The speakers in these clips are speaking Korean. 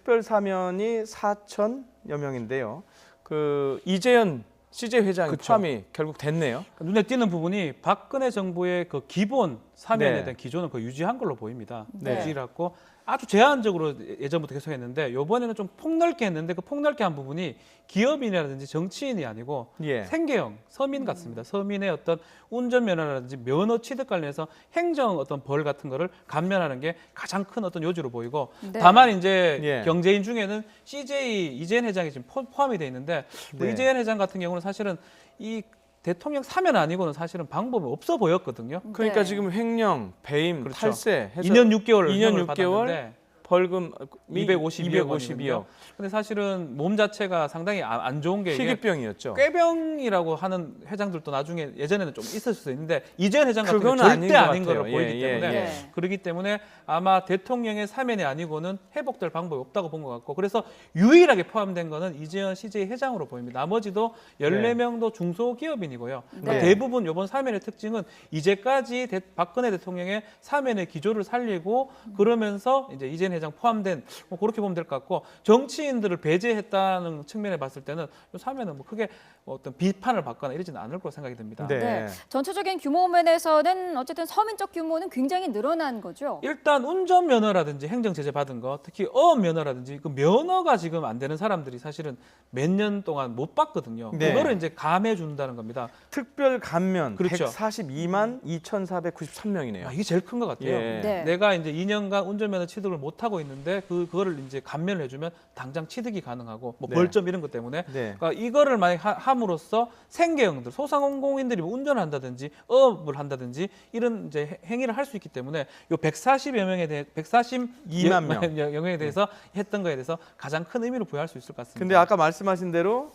특별 사면이 4,000여 명인데요. 그 이재현 CJ 회장이 그쵸. 포함이 결국 됐네요. 눈에 띄는 부분이 박근혜 정부의 그 기본 사면에 네. 대한 기조는 그 유지한 걸로 보입니다. 네. 유지를 했고 아주 제한적으로 예전부터 계속 했는데 이번에는 좀 폭넓게 했는데 그 폭넓게 한 부분이 기업인이라든지 정치인이 아니고 예. 생계형 서민 같습니다. 서민의 어떤 운전면허라든지 면허 취득 관련해서 행정 어떤 벌 같은 거를 감면하는 게 가장 큰 어떤 요지로 보이고 네. 다만 이제 예. 경제인 중에는 CJ 이재현 회장이 지금 포함이 돼 있는데 네. 이재현 회장 같은 경우는 사실은 이 대통령 사면 아니고는 사실은 방법이 없어 보였거든요. 그러니까 네. 지금 횡령, 배임, 그렇죠. 탈세 해서 2년 6개월 2년 6개월 받았는데 벌금 252억 252억. 근데 사실은 몸 자체가 상당히 안 좋은 게 이게 희귀병이었죠. 꾀병이라고 하는 회장들도 나중에 예전에는 좀 있을 수 있는데 이재현 회장 같은 그건 경우는 절대 아닌 것 아닌 걸로 같아요. 보이기 예, 때문에 예. 그렇기 때문에 아마 대통령의 사면이 아니고는 회복될 방법이 없다고 본 것 같고 그래서 유일하게 포함된 거는 이재현 CJ 회장으로 보입니다. 나머지도 14명도 중소기업인이고요. 네. 대부분 이번 사면의 특징은 이제까지 박근혜 대통령의 사면의 기조를 살리고 그러면서 이제 이재현 회장 포함된 뭐 그렇게 보면 될 것 같고 정치인들을 배제했다는 측면에 봤을 때는 이 사면은 뭐 크게 어떤 비판을 받거나 이러지는 않을 거로 생각이 듭니다. 네. 네. 전체적인 규모 면에서는 어쨌든 서민적 규모는 굉장히 늘어난 거죠. 일단 운전면허라든지 행정제재 받은 거 특히 어업면허라든지 그 면허가 지금 안 되는 사람들이 사실은 몇 년 동안 못 받거든요. 네. 그거를 이제 감해 준다는 겁니다. 특별 감면 그렇죠. 142만 2,493명이네요. 이게 제일 큰 것 같아요. 예. 네. 내가 이제 2년간 운전면허 취득을 못 하고 있는데 그거를 이제 감면을 해주면 당장 취득이 가능하고 뭐 네. 벌점 이런 것 때문에 네. 그러니까 이거를 만약 함으로써 생계형들 소상공인들이 뭐 운전을 한다든지 어업을 한다든지 이런 이제 행위를 할 수 있기 때문에 요 140여 명에 대해 142만 명. 영역에 대해서 했던 거에 대해서 가장 큰 의미를 부여할 수 있을 것 같습니다. 근데 아까 말씀하신 대로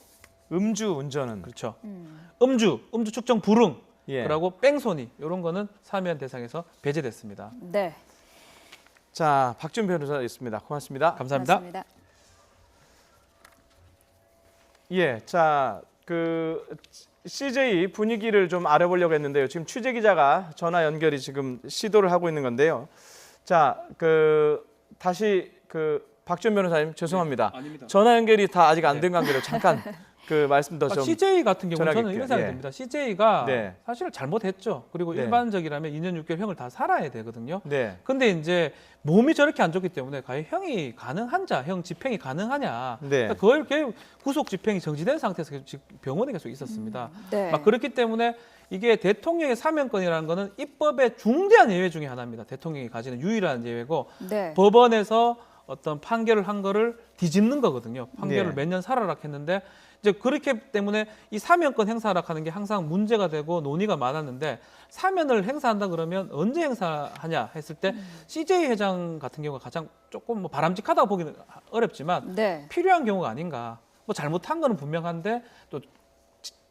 음주 운전은 그렇죠. 음. 음주 측정 불응 예. 그리고 뺑소니 이런 거는 사면 대상에서 배제됐습니다. 네. 자, 박준 변호사였습니다. 고맙습니다. 감사합니다. 맞습니다. 예, 자, 그 CJ 분위기를 좀 알아보려고 했는데요. 지금 취재 기자가 전화 연결이 지금 시도를 하고 있는 건데요. 자, 그 다시 그 박준 변호사님 죄송합니다. 아닙니다. 전화 연결이 다 아직 안 된 관계로 잠깐 그 말씀 더 좀. CJ 같은 경우는 저는 전하겠게요. 이런 생각이 예. 듭니다. CJ가 네. 사실 잘못했죠. 그리고 네. 일반적이라면 2년 6개월 형을 다 살아야 되거든요. 네. 근데 이제 몸이 저렇게 안 좋기 때문에 과연 형이 가능한 자, 형 집행이 가능하냐. 네. 그걸 구속 집행이 정지된 상태에서 지금 병원에 계속 있었습니다. 네. 막 그렇기 때문에 이게 대통령의 사면권이라는 거는 입법의 중대한 예외 중에 하나입니다. 대통령이 가지는 유일한 예외고 네. 법원에서 어떤 판결을 한 거를 뒤집는 거거든요. 판결을 네. 몇 년 살아라 했는데 이제 그렇기 때문에 이 사면권 행사하라 하는 게 항상 문제가 되고 논의가 많았는데 사면을 행사한다 그러면 언제 행사하냐 했을 때 CJ 회장 같은 경우가 가장 조금 뭐 바람직하다고 보기는 어렵지만 네. 필요한 경우가 아닌가. 뭐 잘못한 거는 분명한데 또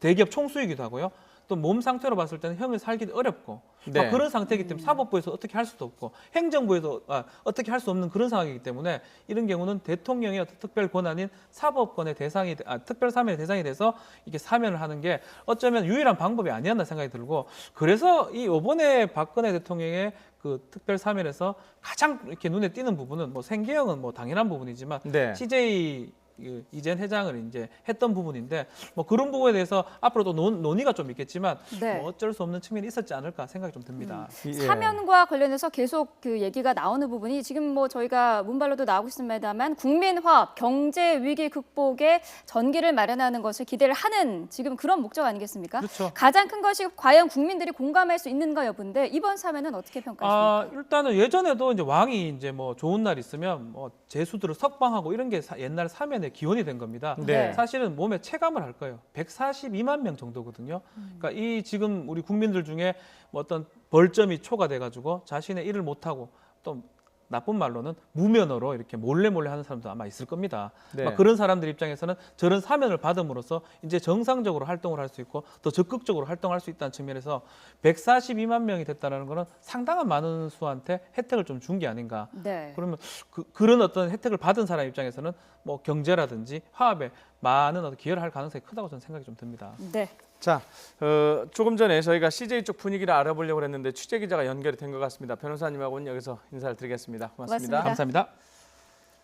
대기업 총수이기도 하고요. 또 몸 상태로 봤을 때는 형을 살기도 어렵고 네. 그런 상태이기 때문에 사법부에서 어떻게 할 수도 없고 행정부에서 어떻게 할 수 없는 그런 상황이기 때문에 이런 경우는 대통령의 어떤 특별 권한인 사법권의 대상이 특별 사면의 대상이 돼서 이게 사면을 하는 게 어쩌면 유일한 방법이 아니었나 생각이 들고 그래서 이 이번에 박근혜 대통령의 그 특별 사면에서 가장 이렇게 눈에 띄는 부분은 뭐 생계형은 뭐 당연한 부분이지만 네. CJ 이재현 회장을 이제 했던 부분인데 뭐 그런 부분에 대해서 앞으로도 논의가 좀 있겠지만 네. 뭐 어쩔 수 없는 측면이 있었지 않을까 생각이 좀 듭니다. 예. 사면과 관련해서 계속 그 얘기가 나오는 부분이 지금 뭐 저희가 문발로도 나오고 있습니다만 국민화합, 경제 위기 극복에 전기를 마련하는 것을 기대를 하는 지금 그런 목적 아니겠습니까? 그렇죠. 가장 큰 것이 과연 국민들이 공감할 수 있는가 여부인데 이번 사면은 어떻게 평가하십니까? 일단은 예전에도 이제 왕이 이제 뭐 좋은 날 있으면 뭐 제수들을 석방하고 이런 게 옛날 사면의 기원이 된 겁니다. 네. 사실은 몸에 체감을 할 거예요. 142만 명 정도거든요. 그러니까 이 지금 우리 국민들 중에 뭐 어떤 벌점이 초과돼가지고 자신의 일을 못하고 또 나쁜 말로는 무면허로 이렇게 몰래 하는 사람도 아마 있을 겁니다. 네. 막 그런 사람들 입장에서는 저런 사면을 받음으로써 이제 정상적으로 활동을 할 수 있고 더 적극적으로 활동할 수 있다는 측면에서 142만 명이 됐다는 것은 상당한 많은 수한테 혜택을 좀 준 게 아닌가. 네. 그러면 그런 어떤 혜택을 받은 사람 입장에서는 뭐 경제라든지 화합에 많은 어떤 기여를 할 가능성이 크다고 저는 생각이 좀 듭니다. 네. 자, 조금 전에 저희가 CJ 쪽 분위기를 알아보려고 했는데 취재 기자가 연결이 된 것 같습니다. 변호사님하고는 여기서 인사를 드리겠습니다. 고맙습니다. 고맙습니다. 감사합니다.